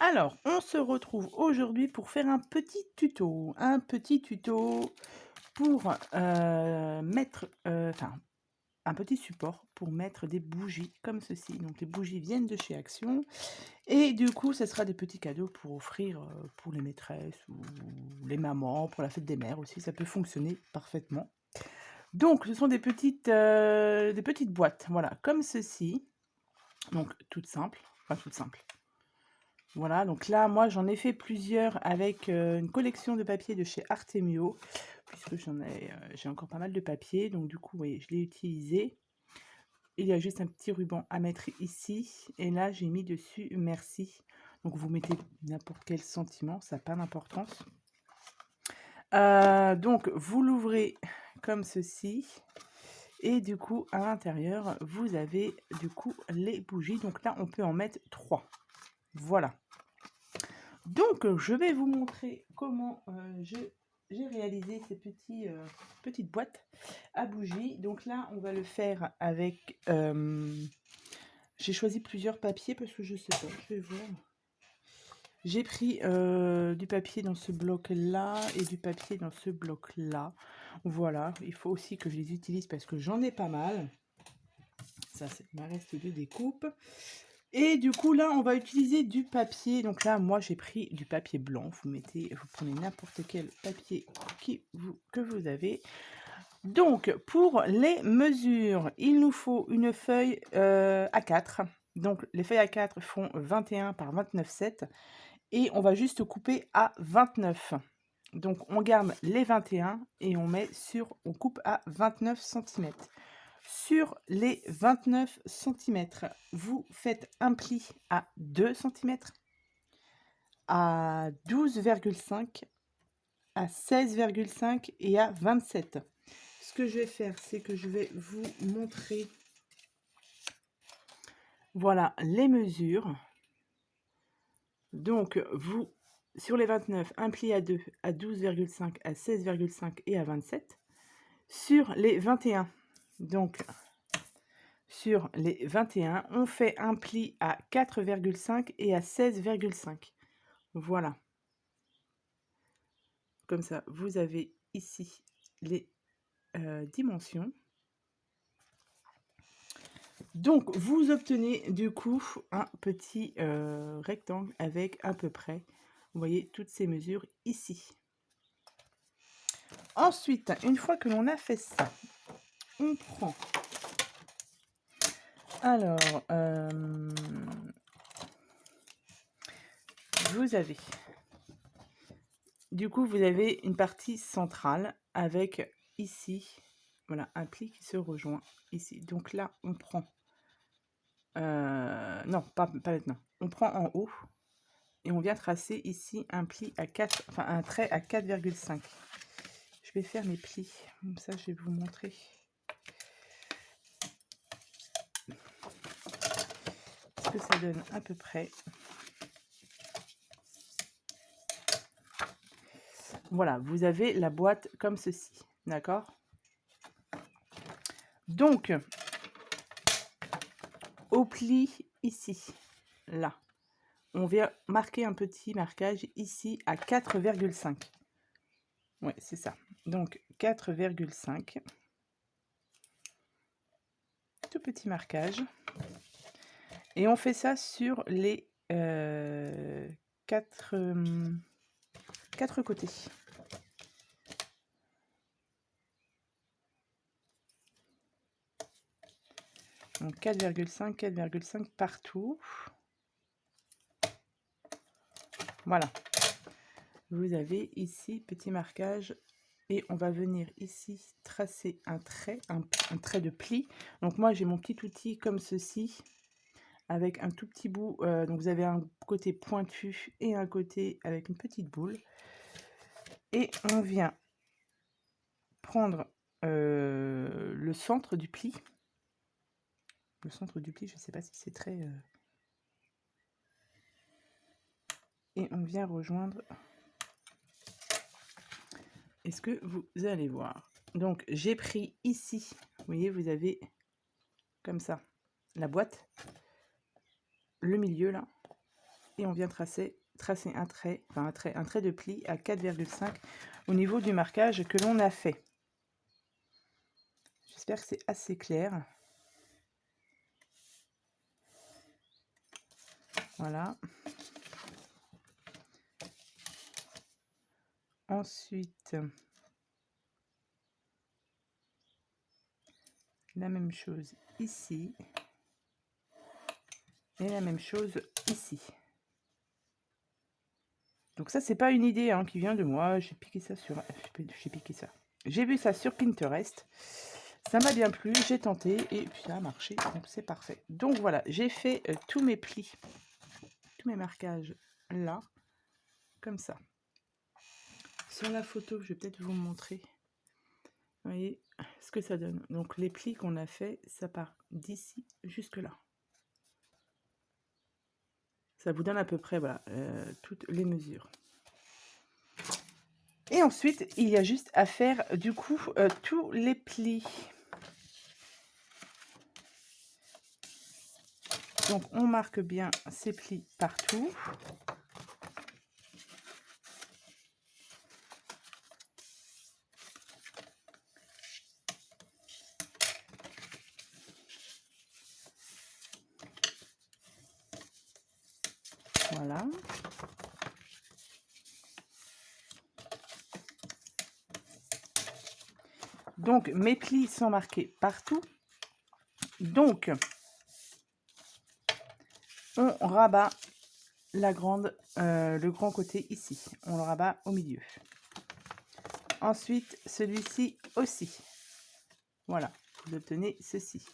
Alors, on se retrouve aujourd'hui pour faire un petit tuto. Un petit tuto pour mettre, enfin, un petit support pour mettre des bougies comme ceci. Donc, les bougies viennent de chez Action. Et du coup, ce sera des petits cadeaux pour offrir pour les maîtresses ou les mamans, pour la fête des mères aussi. Ça peut fonctionner parfaitement. Donc, ce sont des petites boîtes, voilà, comme ceci. Donc, toutes simples, enfin, toutes simples. Voilà, donc là, moi, j'en ai fait plusieurs avec une collection de papier de chez Artemio, puisque j'ai encore pas mal de papier. Donc, du coup, oui, je l'ai utilisé. Il y a juste un petit ruban à mettre ici. Et là, j'ai mis dessus merci. Donc, vous mettez n'importe quel sentiment, ça n'a pas d'importance. Donc, vous l'ouvrez comme ceci. Et du coup, à l'intérieur, vous avez du coup les bougies. Donc là, on peut en mettre 3. Voilà. Donc, je vais vous montrer comment j'ai réalisé ces petites boîtes à bougies. Donc là, on va le faire avec... j'ai choisi plusieurs papiers parce que je sais pas, je vais voir. J'ai pris du papier dans ce bloc-là et du papier dans ce bloc-là. Voilà, il faut aussi que je les utilise parce que j'en ai pas mal. Ça, c'est ma reste de découpe. Et du coup, là, on va utiliser du papier. Donc là, moi, j'ai pris du papier blanc. Vous prenez n'importe quel papier que vous avez. Donc, pour les mesures, il nous faut une feuille A4. Donc, les feuilles A4 font 21 par 29,7. Et on va juste couper à 29. Donc, on garde les 21 et on coupe à 29 cm. Sur les 29 cm, vous faites un pli à 2 cm, à 12,5, à 16,5 et à 27. Ce que je vais faire, c'est que je vais vous montrer, voilà, les mesures. Donc, sur les 29, un pli à 2, à 12,5, à 16,5 et à 27. Sur les 21, donc... Sur les 21, on fait un pli à 4,5 et à 16,5. Voilà. Comme ça, vous avez ici les dimensions. Donc, vous obtenez du coup un petit rectangle avec à peu près, vous voyez, toutes ces mesures ici. Ensuite, une fois que l'on a fait ça, on prend... Alors, vous avez... Du coup, vous avez une partie centrale avec ici, voilà, un pli qui se rejoint ici. Donc là, on prend... non, pas maintenant. On prend en haut et on vient tracer ici un pli à 4, enfin un trait à 4,5. Je vais faire mes plis, comme ça je vais vous montrer. Ce que ça donne à peu près. Voilà, vous avez la boîte comme ceci, d'accord? Donc, au pli ici, là, on vient marquer un petit marquage ici à 4,5. Ouais, c'est ça. Donc, 4,5. Tout petit marquage. Et on fait ça sur les 4 côtés. Donc 4,5, 4,5 partout. Voilà. Vous avez ici petit marquage et on va venir ici tracer un trait, un trait de pli. Donc moi j'ai mon petit outil comme ceci avec un tout petit bout. Donc vous avez un côté pointu et un côté avec une petite boule. Et on vient prendre le centre du pli. Le centre du pli, je ne sais pas si c'est très... Et on vient rejoindre... Est-ce que vous allez voir? Donc, j'ai pris ici, vous voyez, vous avez comme ça la boîte, le milieu là. et on vient tracer un trait, enfin un trait de pli à 4,5 au niveau du marquage que l'on a fait. J'espère que c'est assez clair. Voilà. Ensuite, la même chose ici. Et la même chose ici. Donc ça, c'est pas une idée hein, qui vient de moi. J'ai piqué ça sur... J'ai piqué ça. J'ai vu ça sur Pinterest. Ça m'a bien plu. J'ai tenté et puis ça a marché. Donc c'est parfait. Donc voilà, j'ai fait tous mes plis, tous mes marquages là, comme ça. Sur la photo, je vais peut-être vous montrer. Vous voyez ce que ça donne. Donc les plis qu'on a fait, ça part d'ici jusque là. Ça vous donne à peu près voilà, toutes les mesures. Et ensuite, il y a juste à faire du coup tous les plis. Donc on marque bien ces plis partout. Voilà. Donc mes plis sont marqués partout. Donc on rabat le grand côté ici. On le rabat au milieu. Ensuite, celui-ci aussi. Voilà, vous obtenez ceci.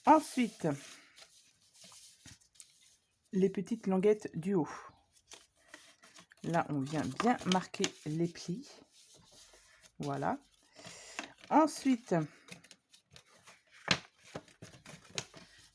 Ensuite, les petites languettes du haut. Là, on vient bien marquer les plis. Voilà. Ensuite,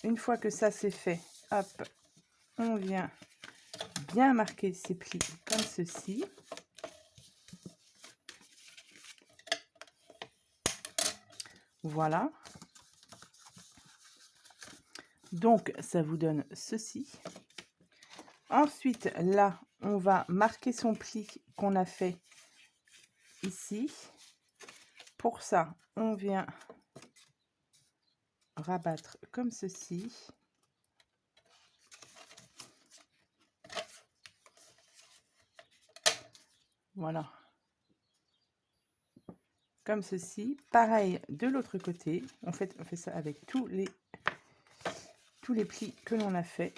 une fois que ça c'est fait, hop, on vient bien marquer ces plis comme ceci. Voilà. Donc, ça vous donne ceci. Ensuite, là, on va marquer son pli qu'on a fait ici. Pour ça, on vient rabattre comme ceci. Voilà. Comme ceci. Pareil de l'autre côté. On fait ça avec tous les plis que l'on a fait.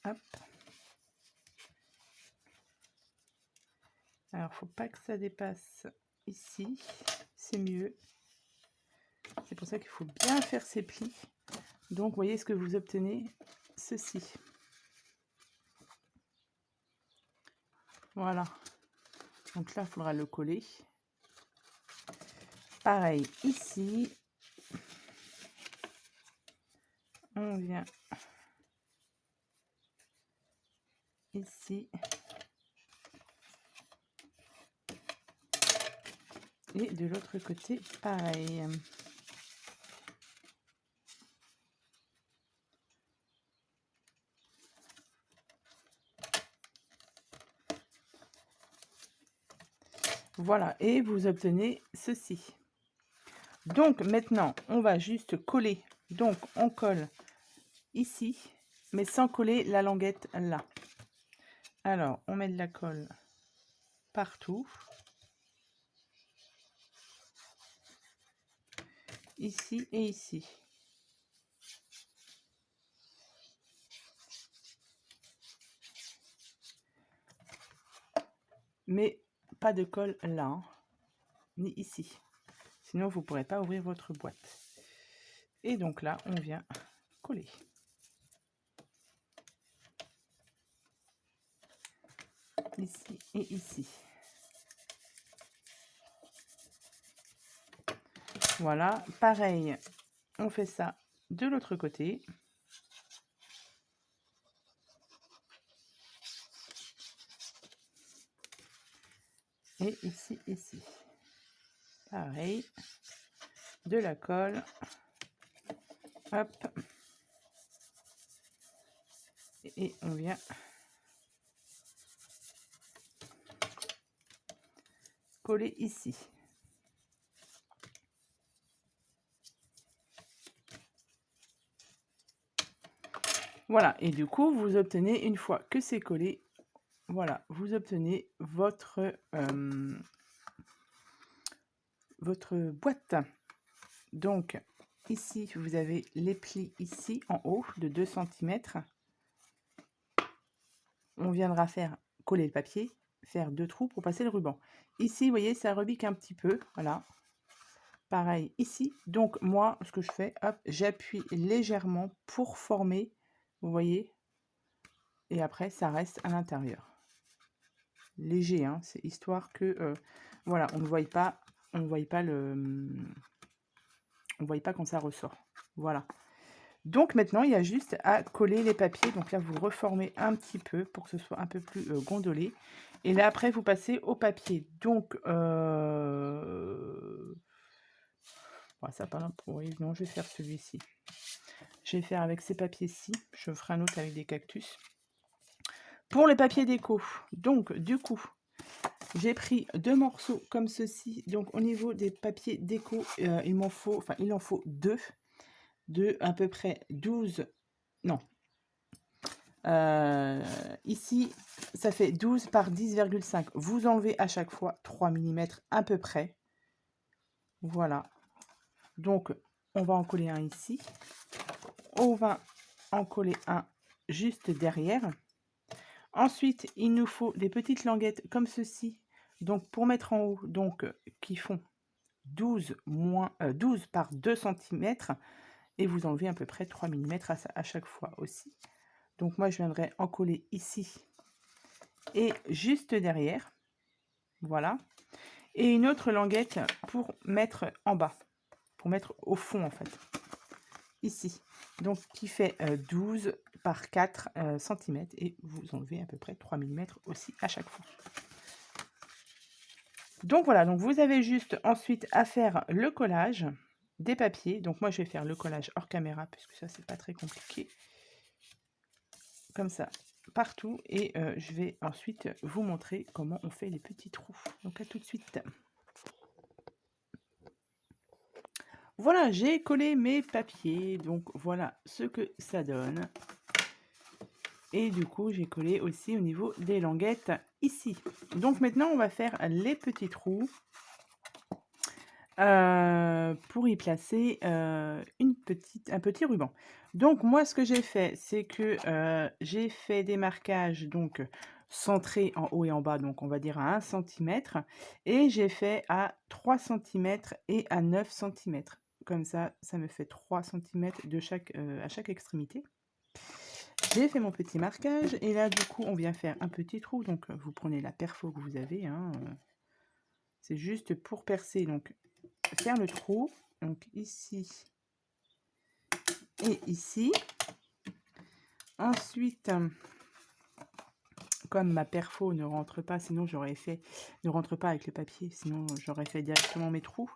Hop. Alors, faut pas que ça dépasse ici. C'est mieux. C'est pour ça qu'il faut bien faire ces plis. Donc, voyez ce que vous obtenez. Ceci. Voilà. Donc là, il faudra le coller. Pareil ici. On vient ici. Et de l'autre côté, pareil. Voilà, et vous obtenez ceci. Donc maintenant, on va juste coller. Donc on colle ici, mais sans coller la languette là. Alors, on met de la colle partout. Ici et ici. Mais pas de colle là, hein, ni ici. Sinon, vous ne pourrez pas ouvrir votre boîte. Et donc là, on vient coller. Ici et ici. Voilà, pareil, on fait ça de l'autre côté. Et ici, ici. Pareil, de la colle. Hop. et on vient coller ici. Voilà, et du coup, vous obtenez, une fois que c'est collé, voilà, vous obtenez votre boîte. Donc, ici, vous avez les plis ici, en haut, de 2 cm. On viendra faire coller le papier, faire 2 trous pour passer le ruban. Ici, vous voyez, ça rebique un petit peu, voilà. Pareil ici. Donc, moi, ce que je fais, hop, j'appuie légèrement pour former, vous voyez, et après, ça reste à l'intérieur. Léger, hein, c'est histoire que, voilà, on ne voit pas, on ne voit pas on voit pas quand ça ressort. Voilà. Donc maintenant, il y a juste à coller les papiers. Donc là, vous reformez un petit peu pour que ce soit un peu plus gondolé. Et là, après, vous passez au papier. Donc, ouais, ça pas pour... Non, je vais faire celui-ci. Je vais faire avec ces papiers-ci. Je ferai un autre avec des cactus. Pour les papiers déco, donc du coup, j'ai pris 2 morceaux comme ceci. Donc au niveau des papiers déco, il en faut 2 de à peu près 12. Non. Ici, ça fait 12 par 10,5. Vous enlevez à chaque fois 3 mm à peu près. Voilà. Donc, on va en coller un ici. On va en coller un juste derrière. Ensuite, il nous faut des petites languettes comme ceci. Donc, pour mettre en haut, donc, qui font 12 par 2 cm. Et vous enlevez à peu près 3 mm à chaque fois aussi. Donc, moi, je viendrai en coller ici et juste derrière. Voilà. Et une autre languette pour mettre en bas. Pour mettre au fond, en fait. Ici. Donc, qui fait 12 par 4 cm. Et vous enlevez à peu près 3 mm aussi à chaque fois. Donc, voilà. Donc, vous avez juste ensuite à faire le collage des papiers. Donc, moi, je vais faire le collage hors caméra, puisque ça, c'est pas très compliqué. Comme ça, partout. Et je vais ensuite vous montrer comment on fait les petits trous. Donc, à tout de suite. Voilà, j'ai collé mes papiers, donc voilà ce que ça donne. Et du coup, j'ai collé aussi au niveau des languettes ici. Donc maintenant, on va faire les petits trous pour y placer un petit ruban. Donc moi, ce que j'ai fait, c'est que j'ai fait des marquages donc centrés en haut et en bas, donc on va dire à 1 cm. Et j'ai fait à 3 cm et à 9 cm. Comme ça me fait 3 cm de à chaque extrémité. J'ai fait mon petit marquage et là, du coup, on vient faire un petit trou. Donc, vous prenez la perfo que vous avez. Hein, c'est juste pour percer, donc faire le trou. Donc, ici et ici. Ensuite, comme ma perfo ne rentre pas, sinon j'aurais fait... Ne rentre pas avec le papier, sinon j'aurais fait directement mes trous.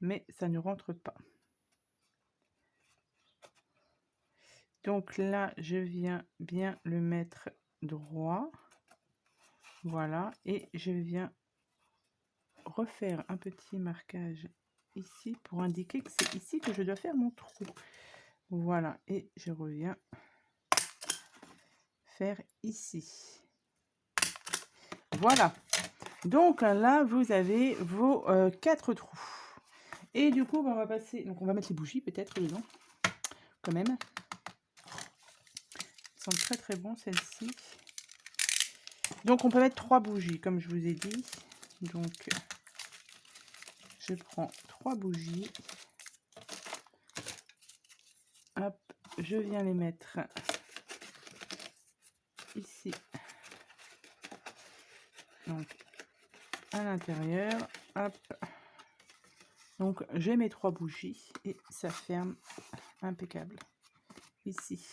Mais ça ne rentre pas. Donc là, je viens bien le mettre droit. Voilà. Et je viens refaire un petit marquage ici pour indiquer que c'est ici que je dois faire mon trou. Voilà. Et je reviens faire ici. Voilà. Donc là, vous avez vos 4 trous. Et du coup, on va passer... Donc on va mettre les bougies peut-être dedans. Quand même. Elles sont très très bon celles-ci. Donc on peut mettre 3 bougies comme je vous ai dit. Donc je prends 3 bougies. Hop, je viens les mettre ici. Donc à l'intérieur. Hop. Donc j'ai mes 3 bougies et ça ferme impeccable. Ici.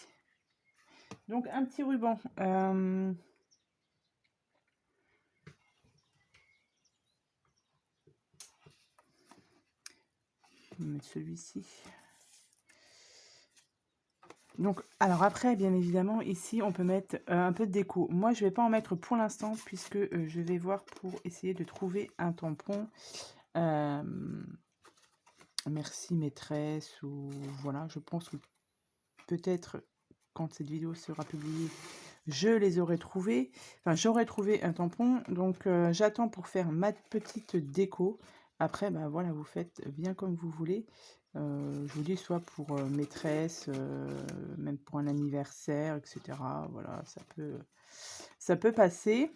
Donc un petit ruban. Je vais mettre celui-ci. Donc, alors après, bien évidemment, ici, on peut mettre un peu de déco. Moi, je vais pas en mettre pour l'instant, puisque je vais voir pour essayer de trouver un tampon. Merci maîtresse, ou voilà, je pense que peut-être quand cette vidéo sera publiée, je les aurai trouvés. Enfin, j'aurais trouvé un tampon. Donc, j'attends pour faire ma petite déco. Après, bah voilà, vous faites bien comme vous voulez. Je vous dis, soit pour maîtresse, même pour un anniversaire, etc. Voilà, ça peut passer.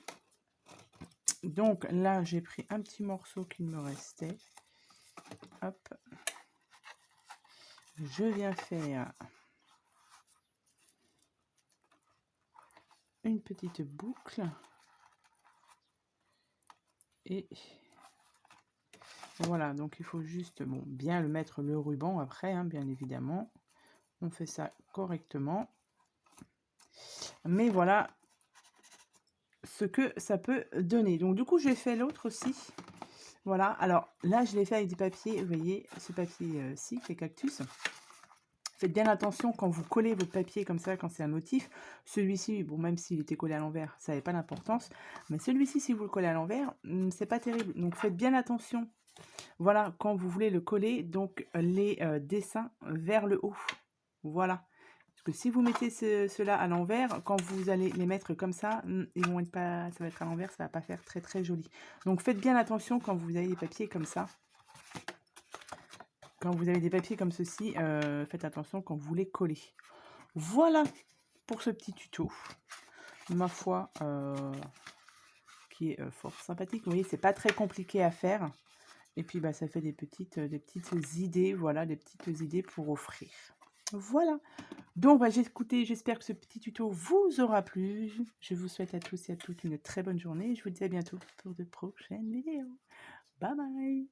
Donc là, j'ai pris un petit morceau qu'il me restait. Hop. Je viens faire une petite boucle. Et voilà, donc il faut juste bien le mettre le ruban après, hein, bien évidemment. On fait ça correctement. Mais voilà ce que ça peut donner. Donc du coup, j'ai fait l'autre aussi. Voilà, alors là, je l'ai fait avec du papier, vous voyez, ce papier-ci, les cactus. Faites bien attention quand vous collez votre papier comme ça, quand c'est un motif. Celui-ci, bon, même s'il était collé à l'envers, ça n'avait pas d'importance. Mais celui-ci, si vous le collez à l'envers, c'est pas terrible. Donc faites bien attention. Voilà, quand vous voulez le coller, donc les dessins vers le haut. Voilà. Parce que si vous mettez ceux-là à l'envers, quand vous allez les mettre comme ça, ils vont être pas, ça va être à l'envers, ça va pas faire très très joli. Donc faites bien attention quand vous avez des papiers comme ça. Quand vous avez des papiers comme ceci, faites attention quand vous les collez. Voilà pour ce petit tuto. Ma foi, qui est fort sympathique. Vous voyez, c'est pas très compliqué à faire. Et puis, bah, ça fait des petites idées, voilà, des petites idées pour offrir. Voilà. Donc, bah, écoutez, j'espère que ce petit tuto vous aura plu. Je vous souhaite à tous et à toutes une très bonne journée. Je vous dis à bientôt pour de prochaines vidéos. Bye bye.